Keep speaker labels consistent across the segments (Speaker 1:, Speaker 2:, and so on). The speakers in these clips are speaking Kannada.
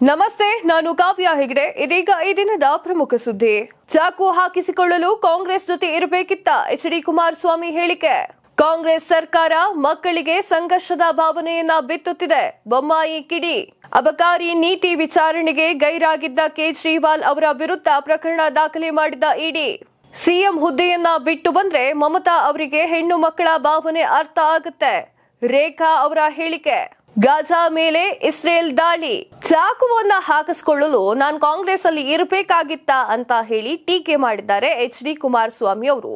Speaker 1: ನಮಸ್ತೆ, ನಾನು ಕಾವ್ಯ ಹೆಗಡೆ. ಇದೀಗ ಈ ದಿನದ ಪ್ರಮುಖ ಸುದ್ದಿ. ಚಾಕು ಹಾಕಿಸಿಕೊಳ್ಳಲು ಕಾಂಗ್ರೆಸ್ ಜೊತೆ ಇರಬೇಕಿತ್ತ ಎಚ್.ಡಿ. ಕುಮಾರಸ್ವಾಮಿ ಹೇಳಿಕೆ. ಕಾಂಗ್ರೆಸ್ ಸರ್ಕಾರ ಮಕ್ಕಳಿಗೆ ಸಂಘರ್ಷದ ಭಾವನೆಯನ್ನ ಬಿತ್ತುತ್ತಿದೆ, ಬೊಮ್ಮಾಯಿ ಕಿಡಿ. ಅಬಕಾರಿ ನೀತಿ ವಿಚಾರಣೆಗೆ ಗೈರಾಗಿದ್ದ ಕೇಜ್ರಿವಾಲ್ ಅವರ ವಿರುದ್ಧ ಪ್ರಕರಣ ದಾಖಲೆ ಮಾಡಿದ ಇಡಿ. ಸಿಎಂ ಹುದ್ದೆಯನ್ನ ಬಿಟ್ಟು ಬಂದ್ರೆ ಮಮತಾ ಅವರಿಗೆ ಹೆಣ್ಣು ಮಕ್ಕಳ ಭಾವನೆ ಅರ್ಥ ಆಗುತ್ತೆ, ರೇಖಾ ಅವರ ಹೇಳಿಕೆ. ಗಾಜಾ ಮೇಲೆ ಇಸ್ರೇಲ್ ದಾಳಿ. ಚಾಕುವನ್ನ ಹಾಕಿಸಿಕೊಳ್ಳಲು ನಾನು ಕಾಂಗ್ರೆಸ್ ಅಲ್ಲಿ ಇರಬೇಕಾಗಿತ್ತ ಅಂತ ಹೇಳಿ ಟೀಕೆ ಮಾಡಿದ್ದಾರೆ ಎಚ್.ಡಿ. ಕುಮಾರಸ್ವಾಮಿ ಅವರು.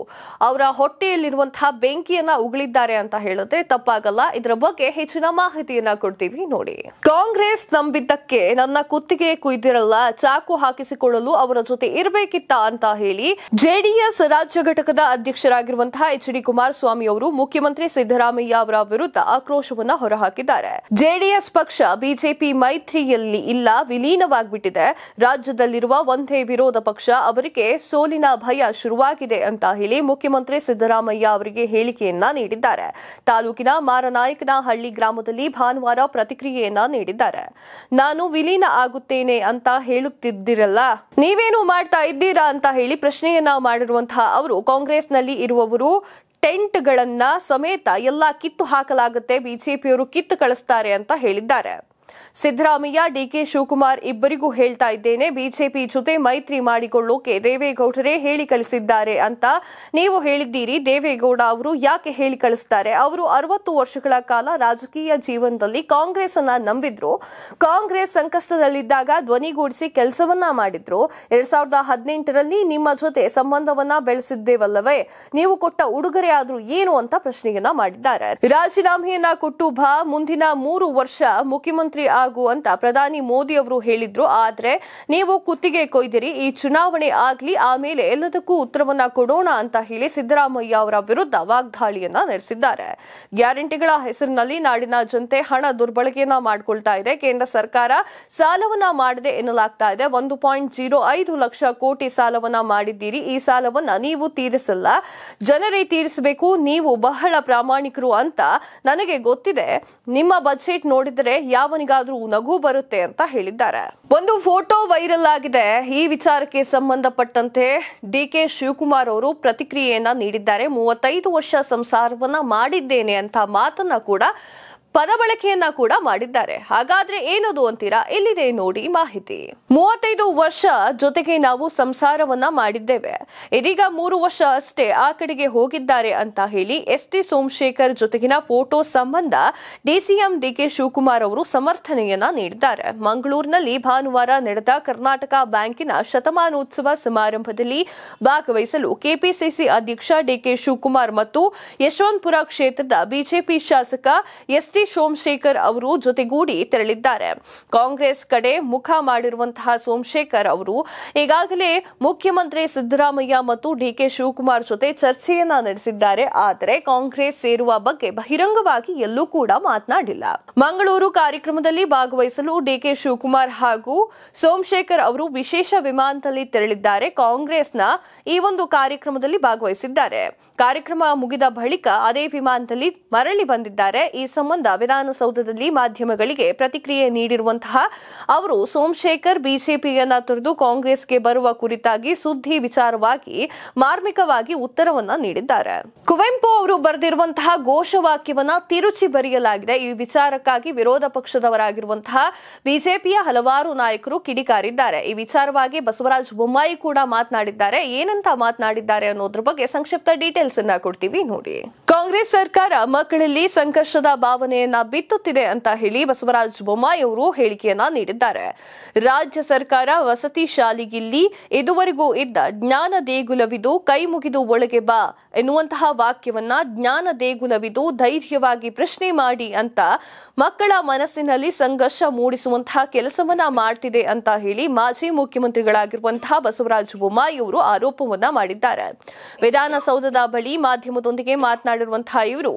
Speaker 1: ಅವರ ಹೊಟ್ಟೆಯಲ್ಲಿರುವಂತಹ ಬೆಂಕಿಯನ್ನ ಉಗುಳಿದ್ದಾರೆ ಅಂತ ಹೇಳಿದ್ರೆ ತಪ್ಪಾಗಲ್ಲ. ಇದರ ಬಗ್ಗೆ ಹೆಚ್ಚಿನ ಮಾಹಿತಿಯನ್ನ ಕೊಡ್ತೀವಿ ನೋಡಿ. ಕಾಂಗ್ರೆಸ್ ನಂಬಿದ್ದಕ್ಕೆ ನನ್ನ ಕುತ್ತಿಗೆ ಕುಯ್ದಿರಲ್ಲ, ಚಾಕು ಹಾಕಿಸಿಕೊಳ್ಳಲು ಅವರ ಜೊತೆ ಇರಬೇಕಿತ್ತ ಅಂತ ಹೇಳಿ ಜೆಡಿಎಸ್ ರಾಜ್ಯ ಘಟಕದ ಅಧ್ಯಕ್ಷರಾಗಿರುವಂತಹ ಎಚ್.ಡಿ. ಕುಮಾರಸ್ವಾಮಿ ಅವರು ಮುಖ್ಯಮಂತ್ರಿ ಸಿದ್ದರಾಮಯ್ಯ ಅವರ ವಿರುದ್ಧ ಆಕ್ರೋಶವನ್ನ ಹೊರಹಾಕಿದ್ದಾರೆ. ಜೆಡಿಎಸ್ ಪಕ್ಷ ಬಿಜೆಪಿ ಮೈತ್ರಿಯಲ್ಲಿ ಇಲ್ಲ, ವಿಲೀನವಾಗ್ಬಿಟ್ಟಿದೆ. ರಾಜ್ಯದಲ್ಲಿರುವ ಒಂದೇ ವಿರೋಧ ಪಕ್ಷ, ಅವರಿಗೆ ಸೋಲಿನ ಭಯ ಶುರುವಾಗಿದೆ ಅಂತ ಹೇಳಿ ಮುಖ್ಯಮಂತ್ರಿ ಸಿದ್ದರಾಮಯ್ಯ ಅವರಿಗೆ ಹೇಳಿಕೆಯನ್ನ ನೀಡಿದ್ದಾರೆ. ತಾಲೂಕಿನ ಮಾರನಾಯಕನಹಳ್ಳಿ ಗ್ರಾಮದಲ್ಲಿ ಭಾನುವಾರ ಪ್ರತಿಕ್ರಿಯೆಯನ್ನ ನೀಡಿದ್ದಾರೆ. ನಾನು ವಿಲೀನ ಆಗುತ್ತೇನೆ ಅಂತ ಹೇಳುತ್ತಿದ್ದಿರಲ್ಲ, ನೀವೇನು ಮಾಡ್ತಾ ಇದ್ದೀರಾ ಅಂತ ಹೇಳಿ ಪ್ರಶ್ನೆಯನ್ನ ಮಾಡಿರುವಂತಹ ಅವರು, ಕಾಂಗ್ರೆಸ್ನಲ್ಲಿ ಇರುವವರು ಟೆಂಟ್ಗಳನ್ನ ಸಮೇತ ಎಲ್ಲ ಕಿತ್ತು ಹಾಕಲಾಗುತ್ತೆ, ಬಿಜೆಪಿಯವರು ಕಿತ್ತು ಕಳಿಸ್ತಾರೆ ಅಂತ ಹೇಳಿದ್ದಾರೆ. ಸಿದ್ದರಾಮಯ್ಯ, ಡಿಕೆ ಶಿವಕುಮಾರ್ ಇಬ್ಬರಿಗೂ ಹೇಳ್ತಾ ಇದ್ದೇನೆ, ಬಿಜೆಪಿ ಜೊತೆ ಮೈತ್ರಿ ಮಾಡಿಕೊಳ್ಳೋಕೆ ದೇವೇಗೌಡರೇ ಹೇಳಿ ಕಳಿಸಿದ್ದಾರೆ ಅಂತ ನೀವು ಹೇಳಿದ್ದೀರಿ. ದೇವೇಗೌಡ ಅವರು ಯಾಕೆ ಹೇಳಿ ಕಳಿಸ್ತಾರೆ? ಅವರು 60 ವರ್ಷಗಳ ಕಾಲ ರಾಜಕೀಯ ಜೀವನದಲ್ಲಿ ಕಾಂಗ್ರೆಸ್ ಅನ್ನ ನಂಬಿದ್ರು. ಕಾಂಗ್ರೆಸ್ ಸಂಕಷ್ಟದಲ್ಲಿದ್ದಾಗ ಧ್ವನಿಗೂಡಿಸಿ ಕೆಲಸವನ್ನ ಮಾಡಿದ್ರು. 2018ರಲ್ಲಿ ನಿಮ್ಮ ಜೊತೆ ಸಂಬಂಧವನ್ನ ಬೆಳೆಸಿದ್ದೇವಲ್ಲವೇ, ನೀವು ಕೊಟ್ಟ ಉಡುಗೊರೆ ಆದ್ರೂ ಏನು ಅಂತ ಪ್ರಶ್ನೆಯನ್ನ ಮಾಡಿದ್ದಾರೆ. ರಾಜೀನಾಮೆಯನ್ನ ಕೊಟ್ಟು ಬಾ, ಮುಂದಿನ 3 ವರ್ಷ ಮುಖ್ಯಮಂತ್ರಿ ಆಗು ಅಂತ ಪ್ರಧಾನಿ ಮೋದಿ ಅವರು ಹೇಳಿದ್ರು. ಆದ್ರೆ ನೀವು ಕುತ್ತಿಗೆ ಕೊಯ್ದಿರಿ, ಈ ಚುನಾವಣೆ ಆಗ್ಲಿ, ಆಮೇಲೆ ಎಲ್ಲದಕ್ಕೂ ಉತ್ತರವನ್ನ ಕೊಡೋಣ ಅಂತ ಹೇಳಿ ಸಿದ್ದರಾಮಯ್ಯ ಅವರ ವಿರುದ್ಧ ವಾಗ್ದಾಳಿಯನ್ನ ನಡೆಸಿದ್ದಾರೆ. ಗ್ಯಾರಂಟಿಗಳ ಹೆಸರಿನಲ್ಲಿ ನಾಡಿನ ಜನತೆ ಹಣ ದುರ್ಬಳಕೆಯನ್ನ ಮಾಡಿಕೊಳ್ತಾ ಇದೆ. ಕೇಂದ್ರ ಸರ್ಕಾರ ಸಾಲವನ್ನ ಮಾಡದೆ ಎನ್ನಲಾಗ್ತಾ ಇದೆ. 1.05 ಲಕ್ಷ ಕೋಟಿ ಸಾಲವನ್ನ ಮಾಡಿದ್ದೀರಿ. ಈ ಸಾಲವನ್ನ ನೀವು ತೀರಿಸಲ್ಲ, ಜನರೇ ತೀರಿಸಬೇಕು. ನೀವು ಬಹಳ ಪ್ರಾಮಾಣಿಕರು ಅಂತ ನನಗೆ ಗೊತ್ತಿದೆ. ನಿಮ್ಮ ಬಜೆಟ್ ನೋಡಿದರೆ ಯಾವನಿಗಾದ್ರೂ ನಗು ಬರುತ್ತೆ ಅಂತ ಹೇಳಿದ್ದಾರೆ. ಒಂದು ಫೋಟೋ ವೈರಲ್ ಆಗಿದೆ. ಈ ವಿಚಾರಕ್ಕೆ ಸಂಬಂಧಪಟ್ಟಂತೆ ಡಿಕೆ ಶಿವಕುಮಾರ್ ಅವರು ಪ್ರತಿಕ್ರಿಯೆಯನ್ನ ನೀಡಿದ್ದಾರೆ. 35 ವರ್ಷ ಸಂಸಾರವನ್ನ ಮಾಡಿದ್ದೇನೆ ಅಂತ ಮಾತನ್ನ ಕೂಡ, ಪದ ಬಳಕೆಯನ್ನ ಕೂಡ ಮಾಡಿದ್ದಾರೆ. ಹಾಗಾದ್ರೆ ಏನದು ಅಂತೀರಾ? ಇಲ್ಲಿದೆ ನೋಡಿ ಮಾಹಿತಿ. 35 ವರ್ಷ ಜೊತೆಗೆ ನಾವು ಸಂಸಾರವನ್ನ ಮಾಡಿದ್ದೇವೆ, ಇದೀಗ 3 ವರ್ಷ ಅಷ್ಟೇ ಆ ಕಡೆಗೆ ಹೋಗಿದ್ದಾರೆ ಅಂತ ಹೇಳಿ ಎಸ್.ಟಿ. ಸೋಮಶೇಖರ್ ಜೊತೆಗಿನ ಫೋಟೋ ಸಂಬಂಧ ಡಿಸಿಎಂ ಡಿಕೆ ಶಿವಕುಮಾರ್ ಅವರು ಸಮರ್ಥನೆಯನ್ನ ನೀಡಿದ್ದಾರೆ. ಮಂಗಳೂರಿನಲ್ಲಿ ಭಾನುವಾರ ನಡೆದ ಕರ್ನಾಟಕ ಬ್ಯಾಂಕಿನ ಶತಮಾನೋತ್ಸವ ಸಮಾರಂಭದಲ್ಲಿ ಭಾಗವಹಿಸಲು ಕೆಪಿಸಿಸಿ ಅಧ್ಯಕ್ಷ ಡಿಕೆ ಶಿವಕುಮಾರ್ ಮತ್ತು ಯಶವಂತಪುರ ಕ್ಷೇತ್ರದ ಬಿಜೆಪಿ ಶಾಸಕ ಎಸ್.ಟಿ. ಸೋಮಶೇಖರ್ ಅವರು ಜೊತೆಗೂಡಿ ತೆರಳಿದ್ದಾರೆ. ಕಾಂಗ್ರೆಸ್ ಕಡೆ ಮುಖ ಮಾಡಿರುವಂತಹ ಸೋಮಶೇಖರ್ ಅವರು ಈಗಾಗಲೇ ಮುಖ್ಯಮಂತ್ರಿ ಸಿದ್ದರಾಮಯ್ಯ ಮತ್ತು ಡಿಕೆ ಶಿವಕುಮಾರ್ ಜೊತೆ ಚರ್ಚೆಯನ್ನ ನಡೆಸಿದ್ದಾರೆ. ಆದರೆ ಕಾಂಗ್ರೆಸ್ ಸೇರುವ ಬಗ್ಗೆ ಬಹಿರಂಗವಾಗಿ ಎಲ್ಲೂ ಕೂಡ ಮಾತನಾಡಿಲ್ಲ. ಮಂಗಳೂರು ಕಾರ್ಯಕ್ರಮದಲ್ಲಿ ಭಾಗವಹಿಸಲು ಡಿಕೆ ಶಿವಕುಮಾರ್ ಹಾಗೂ ಸೋಮಶೇಖರ್ ಅವರು ವಿಶೇಷ ವಿಮಾನದಲ್ಲಿ ತೆರಳಿದ್ದಾರೆ. ಕಾಂಗ್ರೆಸ್ನ ಈ ಒಂದು ಕಾರ್ಯಕ್ರಮದಲ್ಲಿ ಭಾಗವಹಿಸಿದ್ದಾರೆ. ಕಾರ್ಯಕ್ರಮ ಮುಗಿದ ಬಳಿಕ ಅದೇ ವಿಮಾನದಲ್ಲಿ ಮರಳಿ ಬಂದಿದ್ದಾರೆ. ಈ ಸಂಬಂಧ ವಿಧಾನಸೌಧದಲ್ಲಿ ಮಾಧ್ಯಮಗಳಿಗೆ ಪ್ರತಿಕ್ರಿಯೆ ನೀಡಿರುವಂತಹ ಅವರು, ಸೋಮಶೇಖರ್ ಬಿಜೆಪಿಯನ್ನ ತೊರೆದು ಕಾಂಗ್ರೆಸ್ಗೆ ಬರುವ ಕುರಿತಾಗಿ ಸುದ್ದಿ ವಿಚಾರವಾಗಿ ಮಾರ್ಮಿಕವಾಗಿ ಉತ್ತರವನ್ನ ನೀಡಿದ್ದಾರೆ. ಕುವೆಂಪು ಅವರು ಬರೆದಿರುವಂತಹ ಘೋಷವಾಕ್ಯವನ್ನ ತಿರುಚಿ ಬರೆಯಲಾಗಿದೆ. ಈ ವಿಚಾರಕ್ಕಾಗಿ ವಿರೋಧ ಪಕ್ಷದವರಾಗಿರುವಂತಹ ಬಿಜೆಪಿಯ ಹಲವಾರು ನಾಯಕರು ಕಿಡಿಕಾರಿದ್ದಾರೆ. ಈ ವಿಚಾರವಾಗಿ ಬಸವರಾಜ ಬೊಮ್ಮಾಯಿ ಕೂಡ ಮಾತನಾಡಿದ್ದಾರೆ. ಏನಂತ ಮಾತನಾಡಿದ್ದಾರೆ ಅನ್ನೋದ್ರ ಬಗ್ಗೆ ಸಂಕ್ಷಿಪ್ತ ಡೀಟೇಲ್ಸ್ ಅನ್ನ ಕೊಡ್ತೀವಿ ನೋಡಿ. ಕಾಂಗ್ರೆಸ್ ಸರ್ಕಾರ ಮಕ್ಕಳಲ್ಲಿ ಸಂಘರ್ಷದ ಭಾವನೆಯನ್ನ ಬಿತ್ತುತ್ತಿದೆ ಅಂತ ಹೇಳಿ ಬಸವರಾಜ ಬೊಮ್ಮಾಯಿ ಅವರು ಹೇಳಿಕೆಯನ್ನ ನೀಡಿದ್ದಾರೆ. ರಾಜ್ಯ ಸರ್ಕಾರ ವಸತಿ ಶಾಲೆಗಿಲ್ಲಿ ಇದುವರೆಗೂ ಇದ್ದ ಜ್ಞಾನ ದೇಗುಲವಿದು ಕೈ ಮುಗಿದು ಒಳಗೆ ಬಾ ಎನ್ನುವಂತಹ ವಾಕ್ಯವನ್ನ ಜ್ಞಾನ ದೇಗುಲವಿದು ಧೈರ್ಯವಾಗಿ ಪ್ರಶ್ನೆ ಮಾಡಿ ಅಂತ ಮಕ್ಕಳ ಮನಸ್ಸಿನಲ್ಲಿ ಸಂಘರ್ಷ ಮೂಡಿಸುವಂತಹ ಕೆಲಸವನ್ನ ಮಾಡ್ತಿದೆ ಅಂತ ಹೇಳಿ ಮಾಜಿ ಮುಖ್ಯಮಂತ್ರಿಗಳಾಗಿರುವಂತಹ ಬಸವರಾಜ ಬೊಮ್ಮಾಯಿ ಅವರು ಆರೋಪವನ್ನ ಮಾಡಿದ್ದಾರೆ. ವಿಧಾನಸೌಧದ ಬಳಿ ಮಾಧ್ಯಮದೊಂದಿಗೆ ಮಾತನಾಡಿರುವಂತಹ ಇವರು,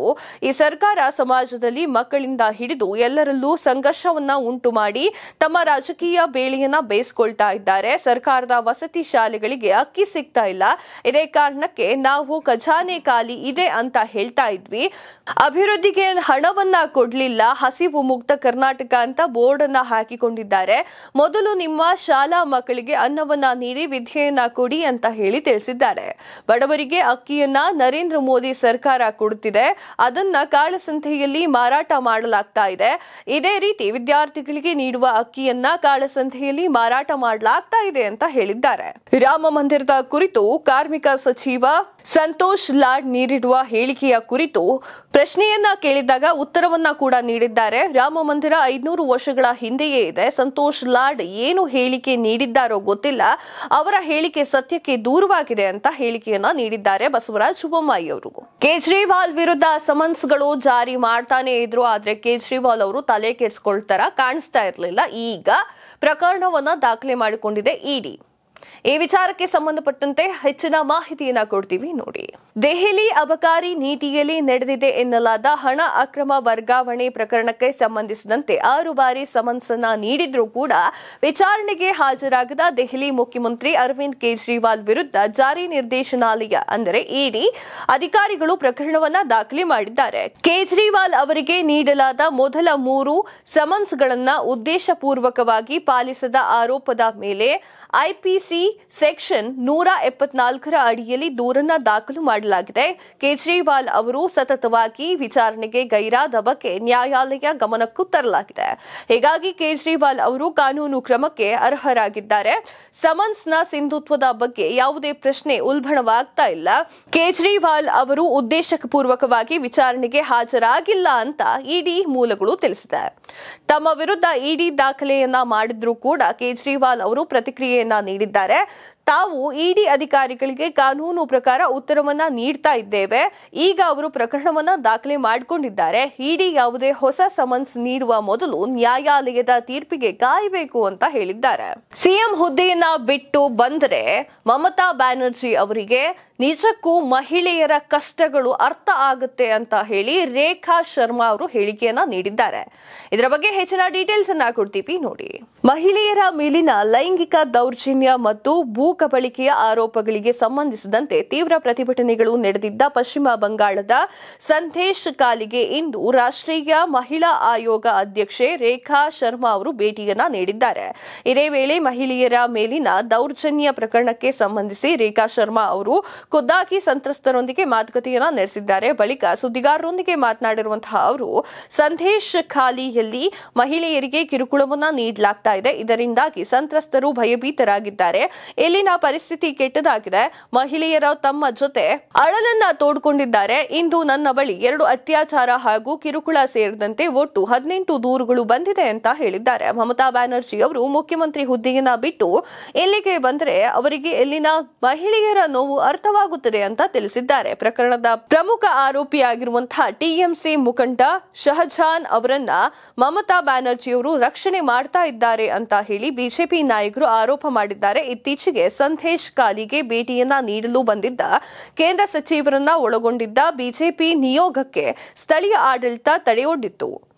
Speaker 1: ಈ ಸರ್ಕಾರ ಸಮಾಜದಲ್ಲಿ ಮಕ್ಕಳಿಂದ ಹಿಡಿದು ಎಲ್ಲರಲ್ಲೂ ಸಂಘರ್ಷವನ್ನ ಉಂಟು ಮಾಡಿ ತಮ್ಮ ರಾಜಕೀಯ ಬೇಳೆಯನ್ನ ಬೇಯಿಸಿಕೊಳ್ತಾ ಇದ್ದಾರೆ. ಸರ್ಕಾರದ ವಸತಿ ಶಾಲೆಗಳಿಗೆ ಅಕ್ಕಿ ಸಿಗ್ತಾ ಇಲ್ಲ. ಇದೇ ಕಾರಣಕ್ಕೆ ನಾವು ಖಜಾನೆ ಖಾಲಿ ಇದೆ ಅಂತ ಹೇಳ್ತಾ ಇದ್ವಿ. ಅಭಿವೃದ್ಧಿಗೆ ಹಣವನ್ನ ಕೊಡ್ಲಿಲ್ಲ. ಹಸಿವು ಮುಕ್ತ ಕರ್ನಾಟಕ ಅಂತ ಬೋರ್ಡ್ ಅನ್ನ ಹಾಕಿಕೊಂಡಿದ್ದಾರೆ. ಮೊದಲು ನಿಮ್ಮ ಶಾಲಾ ಮಕ್ಕಳಿಗೆ ಅನ್ನವನ್ನ ನೀಡಿ ವಿದ್ಯೆಯನ್ನ ಕೊಡಿ ಅಂತ ಹೇಳಿ ತಿಳಿಸಿದ್ದಾರೆ. ಬಡವರಿಗೆ ಅಕ್ಕಿಯನ್ನ ನರೇಂದ್ರ ಮೋದಿ ಸರ್ಕಾರ ಕೊಡುತ್ತಿದೆ. ಅದನ್ನ ಕಾಳಸಂತೆಯಲ್ಲಿ ಮಾರಾಟ ಮಾಡಲಾಗ್ತಾ ಇದೆ. ಇದೇ ರೀತಿ ವಿದ್ಯಾರ್ಥಿಗಳಿಗೆ ನೀಡುವ ಅಕ್ಕಿಯನ್ನ ಕಾಳಸಂತೆಯಲ್ಲಿ ಮಾರಾಟ ಮಾಡಲಾಗ್ತಾ ಇದೆ ಅಂತ ಹೇಳಿದ್ದಾರೆ. ರಾಮ ಮಂದಿರದ ಕುರಿತು ಕಾರ್ಮಿಕ ಸಚಿವ ಸಂತೋಷ್ ಲಾಡ್ ನೀಡಿರುವ ಹೇಳಿಕೆಯ ಕುರಿತು ಪ್ರಶ್ನೆಯನ್ನ ಕೇಳಿದಾಗ ಉತ್ತರವನ್ನ ಕೂಡ ನೀಡಿದ್ದಾರೆ. ರಾಮ ಮಂದಿರ 500 ವರ್ಷಗಳ ಹಿಂದೆಯೇ ಇದೆ. ಸಂತೋಷ್ ಲಾಡ್ ಏನು ಹೇಳಿಕೆ ನೀಡಿದ್ದಾರೋ ಗೊತ್ತಿಲ್ಲ. ಅವರ ಹೇಳಿಕೆ ಸತ್ಯಕ್ಕೆ ದೂರವಾಗಿದೆ ಅಂತ ಹೇಳಿಕೆಯನ್ನ ನೀಡಿದ್ದಾರೆ ಬಸವರಾಜ ಬೊಮ್ಮಾಯಿ ಅವರು. ಕೇಜ್ರಿವಾಲ್ ವಿರುದ್ಧ ಸಮನ್ಸ್ಗಳು ಜಾರಿ ಮಾಡ್ತಾನೆ ಇದ್ರು. ಆದ್ರೆ ಕೇಜ್ರಿವಾಲ್ ಅವರು ತಲೆ ಕೆಡಿಸ್ಕೊಳ್ತಾರ ಕಾಣಿಸ್ತಾ ಇರಲಿಲ್ಲ. ಈಗ ಪ್ರಕರಣವನ್ನ ದಾಖಲೆ ಮಾಡಿಕೊಂಡಿದೆ ಇಡಿ. ಈ ವಿಚಾರಕ್ಕೆ ಸಂಬಂಧಪಟ್ಟಂತೆ ಹೆಚ್ಚಿನ ಮಾಹಿತಿಯನ್ನ ಕೊಡ್ತೀವಿ ನೋಡಿ. ದೆಹಲಿ ಅಬಕಾರಿ ನೀತಿಯಲ್ಲಿ ನಡೆದಿದೆ ಎನ್ನಲಾದ ಹಣ ಅಕ್ರಮ ವರ್ಗಾವಣೆ ಪ್ರಕರಣಕ್ಕೆ ಸಂಬಂಧಿಸಿದಂತೆ 6 ಬಾರಿ ಸಮನ್ಸ್ ಅನ್ನ ನೀಡಿದ್ರೂ ಕೂಡ ವಿಚಾರಣೆಗೆ ಹಾಜರಾಗದ ದೆಹಲಿ ಮುಖ್ಯಮಂತ್ರಿ ಅರವಿಂದ್ ಕೇಜ್ರಿವಾಲ್ ವಿರುದ್ಧ ಜಾರಿ ನಿರ್ದೇಶನಾಲಯ ಅಂದರೆ ಇಡಿ ಅಧಿಕಾರಿಗಳು ಪ್ರಕರಣವನ್ನ ದಾಖಲೆ ಮಾಡಿದ್ದಾರೆ. ಕೇಜ್ರಿವಾಲ್ ಅವರಿಗೆ ನೀಡಲಾದ ಮೊದಲ 3 ಸಮನ್ಸ್ಗಳನ್ನ ಉದ್ದೇಶಪೂರ್ವಕವಾಗಿ ಪಾಲಿಸದ ಆರೋಪದ ಮೇಲೆ ಐಪಿಸಿ ಸೆಕ್ಷನ್ 174 ಅಡಿಯಲ್ಲಿ ದೂರನ್ನ ದಾಖಲು ಮಾಡಲಾಗಿದೆ. ಕೇಜ್ರಿವಾಲ್ ಅವರು ಸತತವಾಗಿ ವಿಚಾರಣೆಗೆ ಗೈರಾದ ಬಗ್ಗೆ ನ್ಯಾಯಾಲಯ ಗಮನಕ್ಕೂ ತರಲಾಗಿದೆ. ಹೀಗಾಗಿ ಕೇಜ್ರಿವಾಲ್ ಅವರು ಕಾನೂನು ಕ್ರಮಕ್ಕೆ ಅರ್ಹರಾಗಿದ್ದಾರೆ. ಸಮನ್ಸ್ನ ಸಿಂಧುತ್ವದ ಬಗ್ಗೆ ಯಾವುದೇ ಪ್ರಶ್ನೆ ಉಲ್ಬಣವಾಗ್ತಾ ಇಲ್ಲ. ಕೇಜ್ರಿವಾಲ್ ಅವರು ಉದ್ದೇಶಪೂರ್ವಕವಾಗಿ ವಿಚಾರಣೆಗೆ ಹಾಜರಾಗಿಲ್ಲ ಅಂತ ಇಡಿ ಮೂಲಗಳು ತಿಳಿಸಿದೆ. ತಮ್ಮ ವಿರುದ್ಧ ಇಡಿ ದಾಖಲೆಯನ್ನ ಮಾಡಿದ್ರೂ ಕೂಡ ಕೇಜ್ರಿವಾಲ್ ಅವರು ಪ್ರತಿಕ್ರಿಯೆಯನ್ನ ನೀಡಿದ್ದಾರೆ. ತಾವು ಇಡಿ ಅಧಿಕಾರಿಗಳಿಗೆ ಕಾನೂನು ಪ್ರಕಾರ ಉತ್ತರವನ್ನ ನೀಡ್ತಾ ಇದ್ದೇವೆ. ಈಗ ಅವರು ಪ್ರಕರಣವನ್ನ ದಾಖಲೆ ಮಾಡಿಕೊಂಡಿದ್ದಾರೆ. ಇಡಿ ಯಾವುದೇ ಹೊಸ ಸಮನ್ಸ್ ನೀಡುವ ಮೊದಲು ನ್ಯಾಯಾಲಯದ ತೀರ್ಪಿಗೆ ಕಾಯಬೇಕು ಅಂತ ಹೇಳಿದ್ದಾರೆ. ಸಿಎಂ ಹುದ್ದೆಯನ್ನ ಬಿಟ್ಟು ಬಂದರೆ ಮಮತಾ ಬ್ಯಾನರ್ಜಿ ಅವರಿಗೆ ನಿಜಕ್ಕೂ ಮಹಿಳೆಯರ ಕಷ್ಟಗಳು ಅರ್ಥ ಆಗುತ್ತೆ ಅಂತ ಹೇಳಿ ರೇಖಾ ಶರ್ಮಾ ಅವರು ಹೇಳಿಕೆಯನ್ನ ನೀಡಿದ್ದಾರೆ. ಇದರ ಬಗ್ಗೆ ಹೆಚ್ಚಿನ ಡೀಟೇಲ್ಸ್ ಅನ್ನ ಕೊಡ್ತೀವಿ ನೋಡಿ. ಮಹಿಳೆಯರ ಮೇಲಿನ ಲೈಂಗಿಕ ದೌರ್ಜನ್ಯ ಮತ್ತು ಭೂ ಕಬಳಿಕೆಯ ಆರೋಪಗಳಿಗೆ ಸಂಬಂಧಿಸಿದಂತೆ ತೀವ್ರ ಪ್ರತಿಭಟನೆಗಳು ನಡೆದಿದ್ದ ಪಶ್ಚಿಮ ಬಂಗಾಳದ ಸಂದೇಶ್ ಖಾಲಿಗೆ ಇಂದು ರಾಷ್ಟ್ರೀಯ ಮಹಿಳಾ ಆಯೋಗ ಅಧ್ಯಕ್ಷೆ ರೇಖಾ ಶರ್ಮಾ ಅವರು ಭೇಟಿಯನ್ನ ನೀಡಿದ್ದಾರೆ. ಇದೇ ವೇಳೆ ಮಹಿಳೆಯರ ಮೇಲಿನ ದೌರ್ಜನ್ಯ ಪ್ರಕರಣಕ್ಕೆ ಸಂಬಂಧಿಸಿ ರೇಖಾ ಶರ್ಮಾ ಅವರು ಖುದ್ದಾಗಿ ಸಂತ್ರಸ್ತರೊಂದಿಗೆ ಮಾತುಕತೆಯನ್ನ ನಡೆಸಿದ್ದಾರೆ. ಬಳಿಕ ಸುದ್ದಿಗಾರರೊಂದಿಗೆ ಮಾತನಾಡಿರುವಂತಹ ಅವರು ಸಂದೇಶ್ ಖಾಲಿಯಲ್ಲಿ ಮಹಿಳೆಯರಿಗೆ ಕಿರುಕುಳವನ್ನ ನೀಡಲಾಗ್ತಾ ಇದೆ. ಇದರಿಂದಾಗಿ ಸಂತ್ರಸ್ತರು ಭಯಭೀತರಾಗಿದ್ದಾರೆ. ಇಲ್ಲಿನ ಪರಿಸ್ಥಿತಿ ಕೆಟ್ಟದಾಗಿದೆ. ಮಹಿಳೆಯರ ತಮ್ಮ ಜೊತೆ ಅಳಲನ್ನ ತೋಡ್ಕೊಂಡಿದ್ದಾರೆ. ಇಂದು ನನ್ನ ಬಳಿ 2 ಅತ್ಯಾಚಾರ ಹಾಗೂ ಕಿರುಕುಳ ಸೇರಿದಂತೆ ಒಟ್ಟು 18 ದೂರುಗಳು ಬಂದಿದೆ ಅಂತ ಹೇಳಿದ್ದಾರೆ. ಮಮತಾ ಬ್ಯಾನರ್ಜಿ ಅವರು ಮುಖ್ಯಮಂತ್ರಿ ಹುದ್ದೆಯನ್ನ ಬಿಟ್ಟು ಇಲ್ಲಿಗೆ ಬಂದರೆ ಅವರಿಗೆ ಇಲ್ಲಿನ ಮಹಿಳೆಯರ ನೋವು ಅರ್ಥವಾಗುತ್ತದೆ ಅಂತ ತಿಳಿಸಿದ್ದಾರೆ. ಪ್ರಕರಣದ ಪ್ರಮುಖ ಆರೋಪಿಯಾಗಿರುವಂತಹ ಟಿಎಂಸಿ ಮುಖಂಡ ಶಹಜಾನ್ ಅವರನ್ನ ಮಮತಾ ಬ್ಯಾನರ್ಜಿ ಅವರು ರಕ್ಷಣೆ ಮಾಡ್ತಾ ಇದ್ದಾರೆ ಅಂತ ಹೇಳಿ ಬಿಜೆಪಿ ನಾಯಕರು ಆರೋಪ ಮಾಡಿದ್ದಾರೆ. ಇತ್ತೀಚೆಗೆ ಸಂದೇಶ್ ಖಾಲಿಗೆ ಭೇಟಿಯನ್ನ ನೀಡಲು ಬಂದಿದ್ದ ಕೇಂದ್ರ ಸಚಿವರನ್ನ ಒಳಗೊಂಡಿದ್ದ ಬಿಜೆಪಿ ನಿಯೋಗಕ್ಕೆ ಸ್ಥಳೀಯ ಆಡಳಿತ ತಡೆಯೊಡ್ಡಿತ್ತು.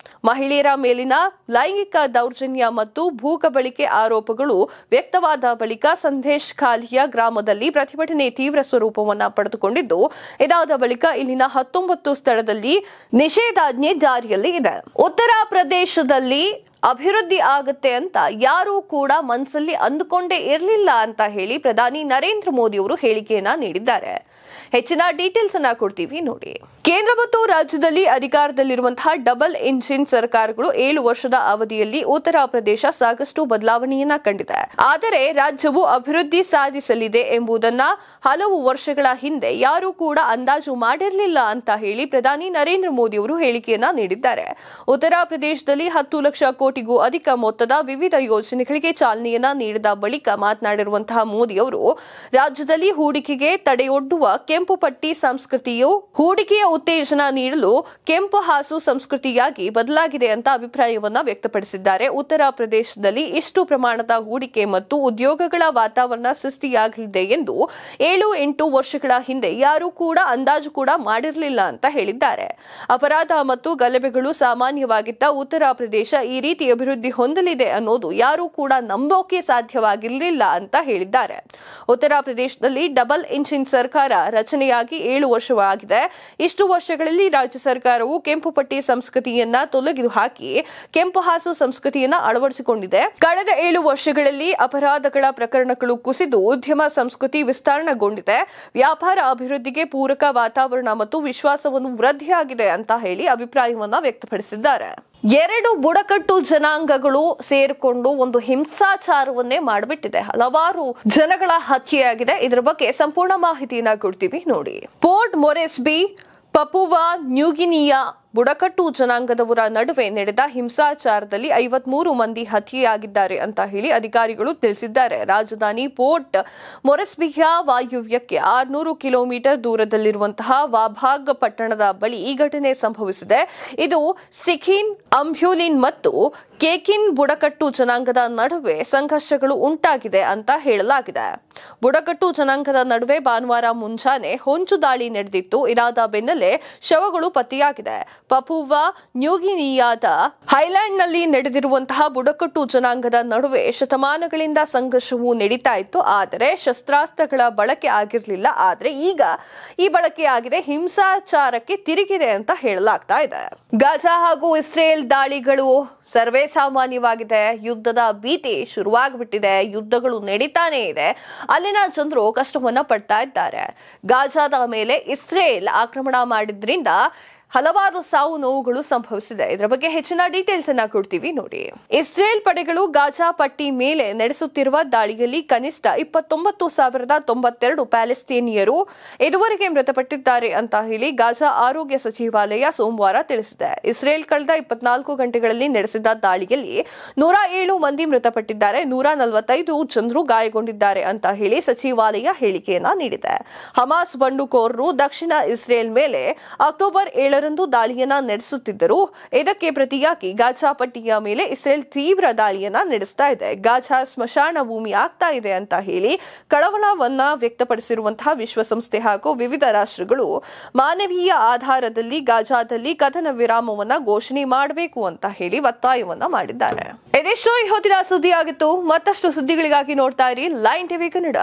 Speaker 1: ಮಹಿಳೆಯರ ಮೇಲಿನ ಲೈಂಗಿಕ ದೌರ್ಜನ್ಯ ಮತ್ತು ಭೂ ಕಬಳಿಕೆ ಆರೋಪಗಳು ವ್ಯಕ್ತವಾದ ಬಳಿಕ ಸಂದೇಶ್ ಖಾಲಿಯ ಗ್ರಾಮದಲ್ಲಿ ಪ್ರತಿಭಟನೆ ತೀವ್ರ ಸ್ವರೂಪವನ್ನು ಪಡೆದುಕೊಂಡಿದ್ದು, ಇದಾದ ಬಳಿಕ ಇಲ್ಲಿನ 19 ಸ್ಥಳದಲ್ಲಿ ನಿಷೇಧಾಜ್ಞೆ ಜಾರಿಯಲ್ಲಿ ಇದೆ. ಉತ್ತರ ಪ್ರದೇಶದಲ್ಲಿ ಅಭಿವೃದ್ಧಿ ಆಗುತ್ತೆ ಅಂತ ಯಾರೂ ಕೂಡ ಮನಸ್ಸಲ್ಲಿ ಅಂದುಕೊಂಡೇ ಇರಲಿಲ್ಲ ಅಂತ ಹೇಳಿ ಪ್ರಧಾನಿ ನರೇಂದ್ರ ಮೋದಿ ಅವರು ಹೇಳಿಕೆಯನ್ನ ನೀಡಿದ್ದಾರೆ. ಹೆಚ್ಚಿನ ಡೀಟೇಲ್ಸ್ ಅನ್ನ ಕೊಡ್ತೀವಿ ನೋಡಿ. ಕೇಂದ್ರ ಮತ್ತು ರಾಜ್ಯದಲ್ಲಿ ಅಧಿಕಾರದಲ್ಲಿರುವಂತಹ ಡಬಲ್ ಇಂಜಿನ್ ಸರ್ಕಾರಗಳು 7 ವರ್ಷದ ಅವಧಿಯಲ್ಲಿ ಉತ್ತರ ಪ್ರದೇಶ ಸಾಕಷ್ಟು ಬದಲಾವಣೆಯನ್ನ ಕಂಡಿದೆ. ಆದರೆ ರಾಜ್ಯವು ಅಭಿವೃದ್ಧಿ ಸಾಧಿಸಲಿದೆ ಎಂಬುದನ್ನ ಹಲವು ವರ್ಷಗಳ ಹಿಂದೆ ಯಾರೂ ಕೂಡ ಅಂದಾಜು ಮಾಡಿರಲಿಲ್ಲ ಅಂತ ಹೇಳಿ ಪ್ರಧಾನಿ ನರೇಂದ್ರ ಮೋದಿ ಅವರು ಹೇಳಿಕೆಯನ್ನ ನೀಡಿದ್ದಾರೆ. ಉತ್ತರ ಪ್ರದೇಶದಲ್ಲಿ 10 ಲಕ್ಷ ಕೋಟಿಗೂ ಅಧಿಕ ಮೊತ್ತದ ವಿವಿಧ ಯೋಜನೆಗಳಿಗೆ ಚಾಲನೆಯನ್ನ ನೀಡಿದ ಬಳಿಕ ಮಾತನಾಡಿರುವಂತಹ ಮೋದಿ ಅವರು ರಾಜ್ಯದಲ್ಲಿ ಹೂಡಿಕೆಗೆ ತಡೆಯೊಡ್ಡುವ ಕೆಂಪು ಪಟ್ಟಿ ಸಂಸ್ಕೃತಿಯು ಹೂಡಿಕೆಯ ಉತ್ತೇಜನ ನೀಡಲು ಕೆಂಪು ಹಾಸು ಸಂಸ್ಕೃತಿಯಾಗಿ ಬದಲಾಗಿದೆ ಅಂತ ಅಭಿಪ್ರಾಯವನ್ನ ವ್ಯಕ್ತಪಡಿಸಿದ್ದಾರೆ. ಉತ್ತರ ಪ್ರದೇಶದಲ್ಲಿ ಇಷ್ಟು ಪ್ರಮಾಣದ ಹೂಡಿಕೆ ಮತ್ತು ಉದ್ಯೋಗಗಳ ವಾತಾವರಣ ಸೃಷ್ಟಿಯಾಗಲಿದೆ ಎಂದು 7-8 ವರ್ಷಗಳ ಹಿಂದೆ ಯಾರೂ ಕೂಡ ಅಂದಾಜು ಕೂಡ ಮಾಡಿರಲಿಲ್ಲ ಅಂತ ಹೇಳಿದ್ದಾರೆ. ಅಪರಾಧ ಮತ್ತು ಗಲಭೆಗಳು ಸಾಮಾನ್ಯವಾಗಿದ್ದ ಉತ್ತರ ಪ್ರದೇಶ ಈ ರೀತಿ ಅಭಿವೃದ್ಧಿ ಹೊಂದಲಿದೆ ಅನ್ನೋದು ಯಾರೂ ಕೂಡ ನಂಬೋಕೆ ಸಾಧ್ಯವಾಗಿರಲಿಲ್ಲ ಅಂತ ಹೇಳಿದ್ದಾರೆ. ಉತ್ತರ ಪ್ರದೇಶದಲ್ಲಿ ಡಬಲ್ ಇಂಜಿನ್ ಸರ್ಕಾರ ರಚನೆಯಾಗಿ 7 ವರ್ಷವಾಗಿದೆ. ಇಷ್ಟು ವರ್ಷಗಳಲ್ಲಿ ರಾಜ್ಯ ಸರ್ಕಾರವು ಕೆಂಪು ಪಟ್ಟಿ ಸಂಸ್ಕೃತಿಯನ್ನ ತೊಲಗಿಹಾಕಿ ಕೆಂಪು ಹಾಸು ಸಂಸ್ಕೃತಿಯನ್ನ ಅಳವಡಿಸಿಕೊಂಡಿದೆ. ಕಳೆದ 7 ವರ್ಷಗಳಲ್ಲಿ ಅಪರಾಧಗಳ ಪ್ರಕರಣಗಳು ಕುಸಿದು ಉದ್ಯಮ ಸಂಸ್ಕೃತಿ ವಿಸ್ತರಣೆಗೊಂಡಿದೆ. ವ್ಯಾಪಾರ ಅಭಿವೃದ್ಧಿಗೆ ಪೂರಕ ವಾತಾವರಣ ಮತ್ತು ವಿಶ್ವಾಸವನ್ನು ವೃದ್ಧಿಯಾಗಿದೆ ಅಂತ ಹೇಳಿ ಅಭಿಪ್ರಾಯವನ್ನ ವ್ಯಕ್ತಪಡಿಸಿದ್ದಾರೆ. 2 ಬುಡಕಟ್ಟು ಜನಾಂಗಗಳು ಸೇರಿಕೊಂಡು ಒಂದು ಹಿಂಸಾಚಾರವನ್ನೇ ಮಾಡಿಬಿಟ್ಟಿದೆ. ಹಲವಾರು ಜನಗಳ ಹತ್ಯೆಯಾಗಿದೆ. ಇದರ ಬಗ್ಗೆ ಸಂಪೂರ್ಣ ಮಾಹಿತಿಯನ್ನ ಕೊಡ್ತೀವಿ ನೋಡಿ. ಪೋರ್ಟ್ ಮೊರೆಸ್ಬಿ ಪಪುವಾ ನ್ಯೂಗಿನಿಯ ಬುಡಕಟ್ಟು ಜನಾಂಗದವರ ನಡುವೆ ನಡೆದ ಹಿಂಸಾಚಾರದಲ್ಲಿ 53 ಮಂದಿ ಹತ್ಯೆಯಾಗಿದ್ದಾರೆ ಅಂತ ಹೇಳಿ ಅಧಿಕಾರಿಗಳು ತಿಳಿಸಿದ್ದಾರೆ. ರಾಜಧಾನಿ ಪೋರ್ಟ್ ಮೊರೆಸ್ಬಿಯ ವಾಯುವ್ಯಕ್ಕೆ 600 ಕಿಲೋಮೀಟರ್ ದೂರದಲ್ಲಿರುವಂತಹ ವಾಭಾಗ್ ಪಟ್ಟಣದ ಬಳಿ ಈ ಘಟನೆ ಸಂಭವಿಸಿದೆ. ಇದು ಸಿಖಿನ್, ಅಂಬ್ಯುಲಿನ್ ಮತ್ತು ಕೇಕಿನ್ ಬುಡಕಟ್ಟು ಜನಾಂಗದ ನಡುವೆ ಸಂಘರ್ಷಗಳು ಉಂಟಾಗಿದೆ ಅಂತ ಹೇಳಲಾಗಿದೆ. ಬುಡಕಟ್ಟು ಜನಾಂಗದ ನಡುವೆ ಭಾನುವಾರ ಮುಂಜಾನೆ ಹೊಂಚು ದಾಳಿ ನಡೆದಿತ್ತು. ಇದಾದ ಬೆನ್ನಲ್ಲೇ ಶವಗಳು ಪತ್ತೆಯಾಗಿದೆ. ಪಪುವಾ ನ್ಯೂಗಿನಿಯಾದ ಹೈಲ್ಯಾಂಡ್ನಲ್ಲಿ ನಡೆದಿರುವಂತಹ ಬುಡಕಟ್ಟು ಜನಾಂಗದ ನಡುವೆ ಶತಮಾನಗಳಿಂದ ಸಂಘರ್ಷವು ನಡೀತಾ ಇತ್ತು. ಆದರೆ ಶಸ್ತ್ರಾಸ್ತ್ರಗಳ ಬಳಕೆ ಆಗಿರಲಿಲ್ಲ. ಆದರೆ ಈಗ ಈ ಬಳಕೆ ಆಗಿದೆ, ಹಿಂಸಾಚಾರಕ್ಕೆ ತಿರುಗಿದೆ ಅಂತ ಹೇಳಲಾಗ್ತಾ ಇದೆ. ಗಾಜಾ ಹಾಗೂ ಇಸ್ರೇಲ್ ದಾಳಿಗಳು ಸರ್ವೇ ಸಾಮಾನ್ಯವಾಗಿದೆ. ಯುದ್ಧದ ಭೀತಿ ಶುರುವಾಗ್ಬಿಟ್ಟಿದೆ. ಯುದ್ಧಗಳು ನಡೀತಾನೆ ಇದೆ. ಅಲ್ಲಿನ ಜನರು ಕಷ್ಟವನ್ನ ಪಡ್ತಾ ಇದ್ದಾರೆ. ಗಾಜಾದ ಮೇಲೆ ಇಸ್ರೇಲ್ ಆಕ್ರಮಣ ಮಾಡಿದ್ರಿಂದ ಹಲವಾರು ಸಾವು ನೋವುಗಳು ಸಂಭವಿಸಿದೆ. ಇದರ ಬಗ್ಗೆ ಹೆಚ್ಚಿನ ಡೀಟೇಲ್ಸ್ ಅನ್ನ ಕೊಡ್ತೀವಿ ನೋಡಿ. ಇಸ್ರೇಲ್ ಪಡೆಗಳು ಗಾಜಾ ಪಟ್ಟಿ ಮೇಲೆ ನಡೆಸುತ್ತಿರುವ ದಾಳಿಯಲ್ಲಿ ಕನಿಷ್ಠ 29,092 ಪ್ಯಾಲೆಸ್ತೀನಿಯರು ಇದುವರೆಗೆ ಮೃತಪಟ್ಟಿದ್ದಾರೆ ಅಂತ ಹೇಳಿ ಗಾಜಾ ಆರೋಗ್ಯ ಸಚಿವಾಲಯ ಸೋಮವಾರ ತಿಳಿಸಿದೆ. ಇಸ್ರೇಲ್ ಕಳೆದ 24 ಗಂಟೆಗಳಲ್ಲಿ ನಡೆಸಿದ ದಾಳಿಯಲ್ಲಿ 107 ಮಂದಿ ಮೃತಪಟ್ಟಿದ್ದಾರೆ, 145 ಜನರು ಗಾಯಗೊಂಡಿದ್ದಾರೆ ಅಂತ ಹೇಳಿ ಸಚಿವಾಲಯ ಹೇಳಿಕೆಯನ್ನ ನೀಡಿದೆ. ಹಮಾಸ್ ಬಂಡುಕೋರರು ದಕ್ಷಿಣ ಇಸ್ರೇಲ್ ಮೇಲೆ ಅಕ್ಟೋಬರ್ 7 ದಾಳಿಯನ್ನ ನಡೆಸುತ್ತಿದ್ದರು. ಇದಕ್ಕೆ ಪ್ರತಿಯಾಗಿ ಗಾಜಾ ಪಟ್ಟಿಯ ಮೇಲೆ ಇಸ್ರೇಲ್ ತೀವ್ರ ದಾಳಿಯನ್ನ ನಡೆಸ್ತಾ ಇದೆ. ಗಾಜಾ ಸ್ಮಶಾನ ಭೂಮಿ ಆಗ್ತಾ ಇದೆ ಅಂತ ಹೇಳಿ ಕಳವಳವನ್ನ ವ್ಯಕ್ತಪಡಿಸಿರುವಂತಹ ವಿಶ್ವಸಂಸ್ಥೆ ಹಾಗೂ ವಿವಿಧ ರಾಷ್ಟ್ರಗಳು ಮಾನವೀಯ ಆಧಾರದಲ್ಲಿ ಗಾಜಾದಲ್ಲಿ ಕದನ ವಿರಾಮವನ್ನ ಘೋಷಣೆ ಮಾಡಬೇಕು ಅಂತ ಹೇಳಿ ಒತ್ತಾಯವನ್ನ ಮಾಡಿದ್ದಾರೆ. ಇದೆಷ್ಟೋ ಈ ಹೊತ್ತಿನ ಸುದ್ದಿ ಆಗಿತ್ತು. ಮತ್ತಷ್ಟು ಸುದ್ದಿಗಳಿಗಾಗಿ ನೋಡ್ತಾ ಇರಿ ಲೈನ್ ಟಿವಿ ಕನ್ನಡ.